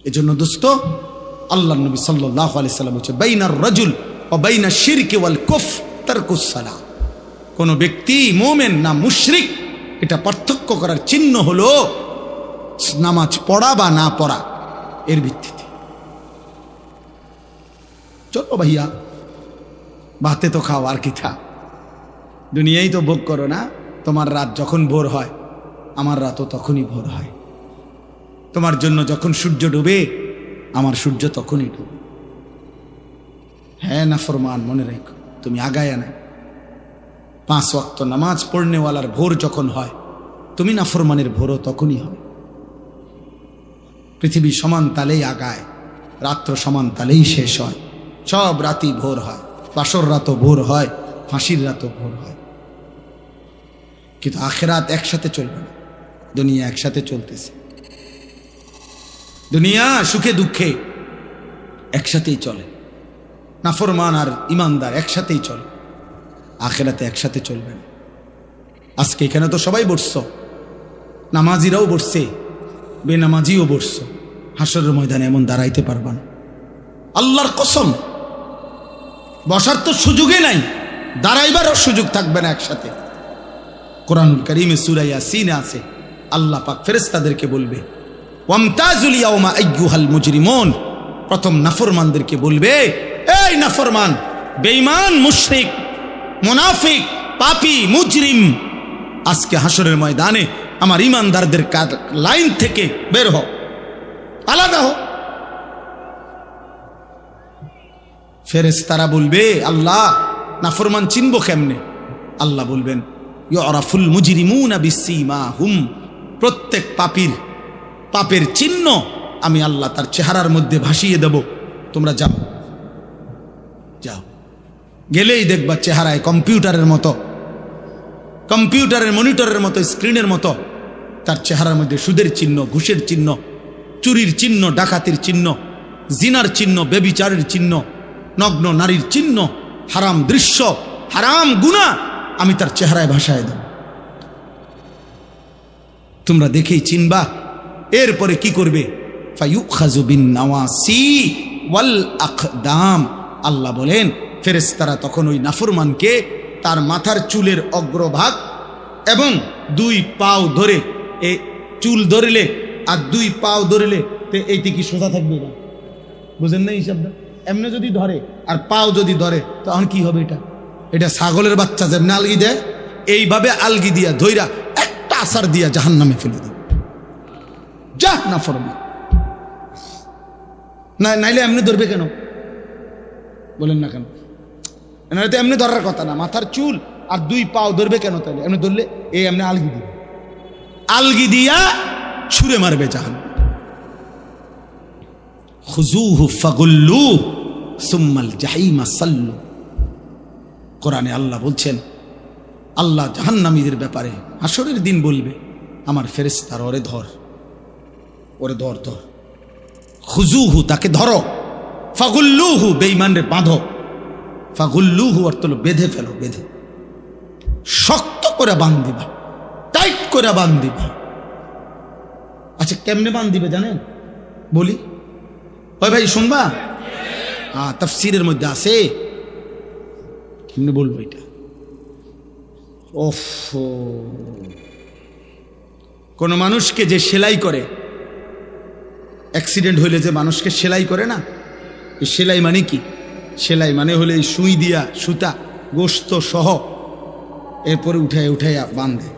এজন্য দোস্ত, আল্লাহর নবী সাল্লাল্লাহু আলাইহি সাল্লাম বলেছে, বাইনার রাজুল ওয়া বাইনা শিরকি ওয়াল কুফর তারকুস সালাহ। কোন ব্যক্তি মুমিন না মুশরিক, এটা পার্থক্য করার চিহ্ন হলো নামাজ পড়া বা না পড়া, এর ভিত্তিতে। চলো ভাইয়া, ভাতে তো খাও, আর কি থা, দুনিয়াই তো ভোগ করো না। তোমার রাত যখন ভোর হয়, আমার রাতও তখনই ভোর হয়। তোমার জন্য যখন সূর্য ডুবে, আমার সূর্য তখনই ডুবে। হ্যাঁ নাফরমান, মনে রেখো, তুমি আগায়া না। 5 ওয়াক্ত নামাজ পড়নেওয়ালার ভোর যখন হয়, তুমি নাফরমানের ভোরও তখনই হয়। পৃথিবী সমান তালেই আগায়, রাত্র সমান তালেই শেষ হয়। সব রাতই ভোর হয়, বাসর রাতও ভোর হয়, ফাঁসির রাতও ভোর হয়। কিন্তু আখেরাত একসাথে চলবে না, দুনিয়া একসাথে চলতেছে। দুনিয়া সুখে দুঃখে একসাথেই চলে, নাফরমান আর ইমানদার একসাথেই চলে, আখেরাতে একসাথে চলবে না। আজকে এখানে তো সবাই বসছ, নামাজিরাও বসছে, বেনামাজিও বসছ, হাসরের ময়দানে এমন দাঁড়াইতে পারবা না। আল্লাহর কসম, বসার তো সুযোগই নাই, দাঁড়াইবারও সুযোগ থাকবে না একসাথে। কোরআনুল কারীমে সূরা ইয়াসিনে আছে, আল্লাহ পাক ফেরেশতাদেরকে বলবে, ওয়ামতাজুল ইয়াওমা আইয়ুহাল মুজরিমুন, প্রথম নাফরমানদেরকে বলবে, এই নাফরমান, বেঈমান, মুশরিক, মুনাফিক, পাপী, মুজরিম, আজকে হাসরের ময়দানে আমার ইমানদারদের লাইন থেকে বের হও, আলাদা হও। ফেরেশতারা বলবে, আল্লাহ নাফরমান চিনবো কেমনে? আল্লাহ বলবেন, ইউরাফুল মুজরিমুনা বিসীমাহুম, প্রত্যেক পাপীর পাপের চিহ্ন আমি আল্লাহ তার চেহারার মধ্যে ভাসিয়ে দেব। তোমরা যাও, যাও, গেলেই দেখবা চেহারায় কম্পিউটারের মতো, কম্পিউটারের মনিটরের মতো, স্ক্রিনের মতো তার চেহারার মধ্যে সুদের চিহ্ন, ঘুষের চিহ্ন, চুরির চিহ্ন, ডাকাতির চিহ্ন, জিনার চিহ্ন, ব্যভিচারের চিহ্ন, নগ্ন নারীর চিহ্ন, হারাম দৃশ্য, হারাম গুনাহ আমি তার চেহারায় ভাসায় দেব। তোমরা দেখেই চিনবা। এরপরে কি করবে? ফায়ুখাযু বিন নাওয়াসি ওয়াল আকদাম, আল্লাহ বলেন ফেরেশতারা তখন ওই নাফরমানকে তার মাথার চুলের অগ্রভাগ এবং 2 পাও ধরে, এই চুল ধরলে আর 2 পাও ধরলে এইটি কি সোজা থাকবে না? বুঝেন না হিসাবটা? এমনি যদি ধরে আর পাও যদি ধরে তখন কি হবে? এটা ছাগলের বাচ্চা যেমনি আলগি দেয়, এইভাবে আলগি দিয়া ধইরা একটা আসার দিয়া জাহান্নামে ফেলে দিবে। যা নাফরমান, নাইলে এমনি ধরবে কেন? বলেন না কেন? তো এমনি ধরার কথা না, মাথার চুল আর 2 পাও ধরবে কেন? তাহলে এমনি ধরলে এই এমনি আলগি দিবে, আলগি দিয়া ছুঁড়ে মারবে জাহান্নামে। খুযূহু ফাগুল্লু সুম্মাল জাহিমা সাল্লু। কোরআনে আল্লাহ বলছেন, আল্লাহ জাহান্নামীদের ব্যাপারে হাসরের দিন বলবে, আমার ফেরেশতারা ওরে ধর, ওরে ধর, ধর, খুযূহু তাকে ধরো, ফাগুল্লুহু বেঈমানরে বাঁধো, ফাগুল্লুহু অর্থ হলো বেঁধে ফেলো, বেঁধে শক্ত করে বাঁধিবা, টাইট করে বাঁধিবা। আচ্ছা কেমনে বাঁধিবে জানেন? বলি, ওই ভাই শুনবা? তাফসীরের মধ্যে আছে, কেমনে বলবো এটা? ওফ, কোন মানুষকে যে সেলাই করে, অ্যাক্সিডেন্ট হইলে যে মানুষকে সেলাই করে না, এই সেলাই মানে কি? সেলাই মানে হলে এই সুই দিয়া সুতা গোস্ত সহ এরপরে উঠাইয়া বাঁধে,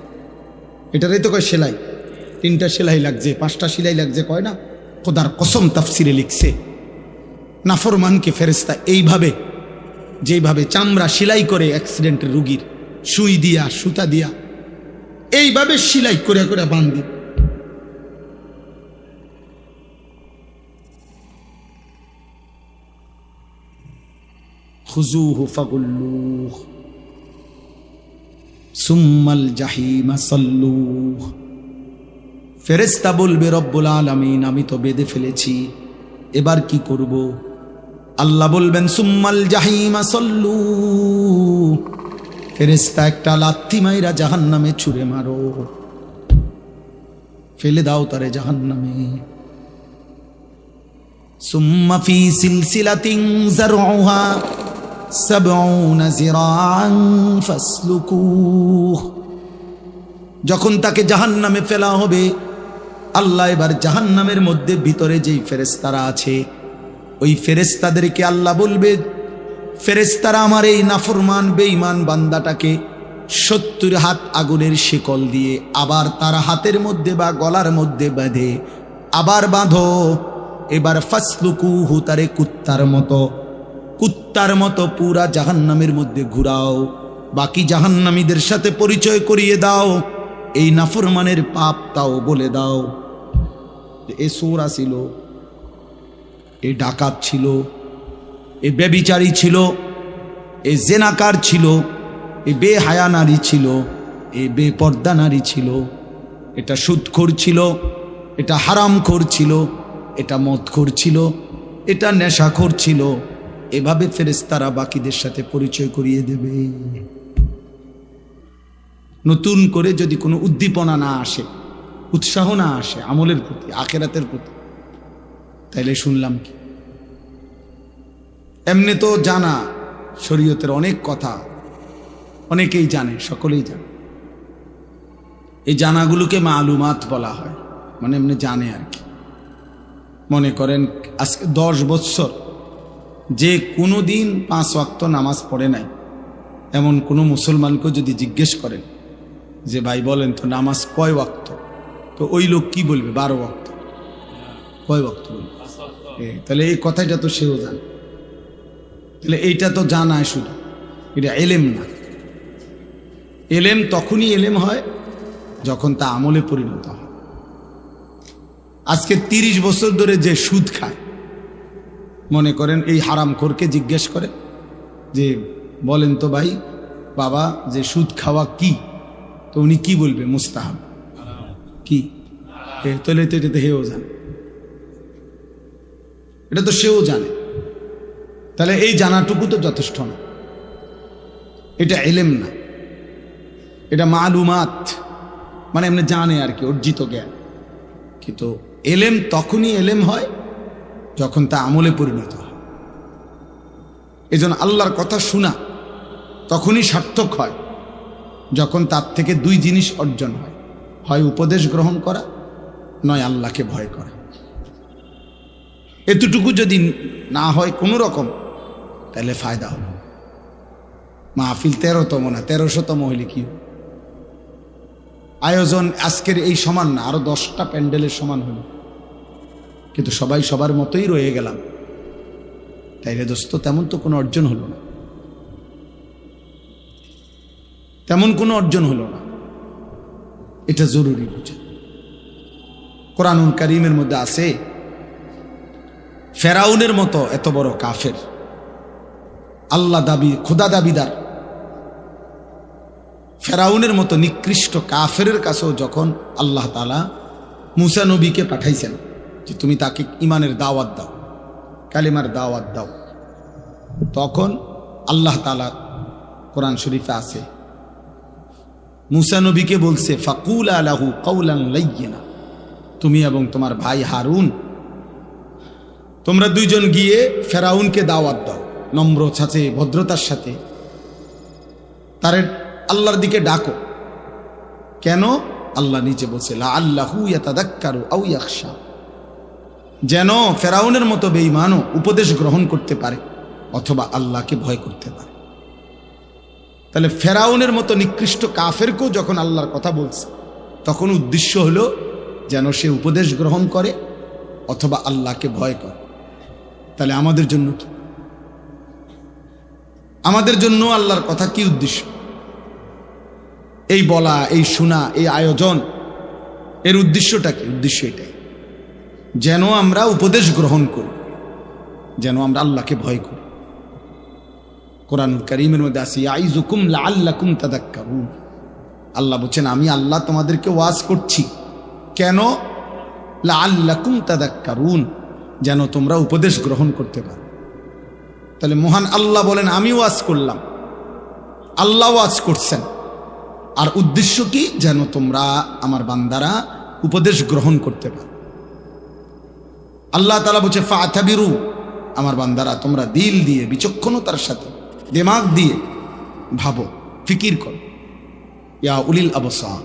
এটারই তো কয় সেলাই। 3টা সেলাই লাগছে, 5টা সেলাই লাগছে কয় না? খোদার কসম তাফসিরে লিখছে, নাফরমানকে ফেরেশতা এইভাবে, যেইভাবে চামড়া সেলাই করে অ্যাক্সিডেন্টের রুগীর, সুই দিয়া সুতা দিয়া এইভাবে সেলাই করে করে বাঁধে। খুযূহু ফাগুল্লুহ সুম্মাল জাহিমা সাল্লুহ। ফেরেশতা বলবে, রব্বুল আলামিন আমি তো বেঁধে ফেলেছি, এবার কি করব? আল্লাহ বলবেন, সুম্মাল জাহিমা সাল্লু, ফেরেশতা একটা লাথি মাইরা জাহান্নামে ছুঁড়ে মারো, ফেলে দাও তারে জাহান্নামে। সুম্মা ফি সিলসিলাতিন যারউহা ৭০ যিরাআন ফাসলুকুহ। যখন তাকে জাহান্নামে ফেলা হবে, আল্লাহ এবার জাহান্নামের মধ্যে ভিতরে যেই ফেরেশতারা আছে, ওই ফেরেশতাদেরকে আল্লাহ বলবে, ফেরেশতারা আমার এই নাফরমান বেঈমান বান্দাটাকে ৭০ হাত আগুনের শিকল দিয়ে আবার তার হাতের মধ্যে বা গলার মধ্যে বেঁধে আবার বাঁধো। এবার ফাসলুকুহু, তারে কুত্তার মতো পুরা জাহান্নামের মধ্যে ঘুরাও, বাকি জাহান্নামীদের সাথে পরিচয় করিয়ে দাও, এই নাফরমানের পাপ তাও বলে দাও। এ চোর ছিল, এ ডাকাত ছিল, এ ব্যভিচারী ছিল, এ জেনাকার ছিল, এ বেহায়া নারী ছিল, এ বেপর্দা নারী ছিল, এটা সুদখোর ছিল, এটা হারামখোর ছিল, এটা মদখোর ছিল, এটা নেশাখোর ছিল। এভাবে ফেরেশতারা বাকিদের সাথে পরিচয় করিয়ে দেবে। নতুন করে যদি কোনো উদ্দীপনা না আসে, উৎসাহ না আসে আমলের প্রতি, আখিরাতের প্রতি, তাইলে শুনলাম কি? এমনি তো জানা শরীয়তের অনেক কথা, অনেকেই জানে, সকলেই জানে। এই জানাগুলোকে মালুমাত বলা হয়, মানে এমনি জানে আর কি। মনে করেন আজকে 10 বছর যে কোনো দিন 5 ওয়াক্ত নামাজ পড়ে নাই, এমন কোনো মুসলমানকে যদি জিজ্ঞেস করেন যে ভাই বলেন তো নামাজ কয় ওয়াক্ত, তো ওই লোক কি বলবে? 12 ওয়াক্ত। কয় ওয়াক্ত বলবে? তাহলে এই কথাটা তো সেও জানে। তাহলে এইটা তো জানায় শুধু, এটা এলেম না। এলেম তখনই এলেম হয় যখন তা আমলে পরিণত হয়। আজকে 30 বছর ধরে যে সুদ খায়, মনে করেন এই হারামখোরকে জিজ্ঞেস করে যে বলেন তো ভাই বাবা যে সুদ খাওয়া কি, তো উনি কি বলবে? মুস্তাহাব। কি? তাহলে তো এটা তো হেও জানে, এটা তো সেও জানে। তাহলে এই জানাটুকু তো যথেষ্ট না, এটা এলেম না, এটা মালুমাত, মানে এমনি জানে আর কি, অর্জিত জ্ঞান। কিন্তু এলেম তখনই এলেম হয় যখন তা আমলে পরিণত হয়। এই জন্য আল্লাহর কথা শোনা তখনই সার্থক হয় যখন তার থেকে 2 জিনিস অর্জন হয়, হয় উপদেশ গ্রহণ করা, নয় আল্লাহকে ভয় করা। এতটুকু যদি না হয় কোনো রকম, তাহলে ফায়দা হলো। মাহফিল 13তম না 1300তম হইলে কি আয়োজন আজকের এই সমান না, আরো 10টা প্যান্ডেলের সমান হলো, কিন্তু সবাই সবার মতোই রয়ে গেলাম। তাইলে দোস্ত তেমন তো কোনো অর্জন হলো না, তেমন কোনো অর্জন হলো না। এটা জরুরি বুঝা। কোরআনুল কারীমের মধ্যে আছে ফেরাউনের মতো এত বড় কাফের, আল্লাহ দাবি, খোদা দাবিদার ফেরাউনের মতো নিকৃষ্ট কাফেরের কাছেও যখন আল্লাহ তাআলা মুসা নবীকে পাঠাইছেন যে তুমি তাকে ইমানের দাওয়াত দাও, কালিমার দাওয়াত দাও, তখন আল্লাহ তাআলা কোরআন শরীফে আছে মুসা নবীকে বলছে ফাকুলা লাহু কাওলান লাইয়িনা, তুমি এবং তোমার ভাই হারুন তোমরা 2 জন গিয়ে ফেরাউনকে দাওয়াত দাও, নম্র সাথে ভদ্রতার সাথে তারে আল্লাহর দিকে ডাকো। কেন? আল্লাহ নিচে বলছে লাআল্লাহু ইয়াতাযাক্কারু আও ইয়াখশা, যেন ফেরাউনের মতো বেঈমানও উপদেশ গ্রহণ করতে পারে অথবা আল্লাহকে ভয় করতে পারে। তাহলে ফেরাউনের মতো নিকৃষ্ট কাফেরকেও যখন আল্লাহর কথা বলছে, তখন উদ্দেশ্য হলো যেন সে উপদেশ গ্রহণ করে অথবা আল্লাহকে ভয় করে। তাহলে আমাদের জন্য কি? আমাদের জন্য আল্লাহর কথা কি উদ্দেশ্য? এই বলা, এই শোনা, এই আয়োজন, এর উদ্দেশ্যটা কি? উদ্দেশ্য এটাই যেন আমরা উপদেশ গ্রহণ করি, যেন আমরা আল্লাহকে ভয় করি। কোরআনুল কারীমের মধ্যে আছে ইয়াইযুকুম লাআল্লাকুম তাযাক্কারুন, আল্লাহ বলেন আমি আল্লাহ তোমাদেরকে ওয়াজ করছি। কেন? লাআল্লাকুম তাযাক্কারুন, যেন তোমরা উপদেশ গ্রহণ করতে পারো। তাহলে মহান আল্লাহ বলেন আমি ওয়াজ করলাম, আল্লাহ ওয়াজ করছেন, আর উদ্দেশ্য কি? যেন তোমরা আমার বান্দারা উপদেশ গ্রহণ করতে পারো। আল্লাহ তাআলা বলছে ফাতাবিরু, আমার বান্দারা তোমরা দিল দিয়ে বিচক্ষণতার সাথে দিমাগ দিয়ে ভাবো, ফিকির করো। ইয়া উলিল আবসার,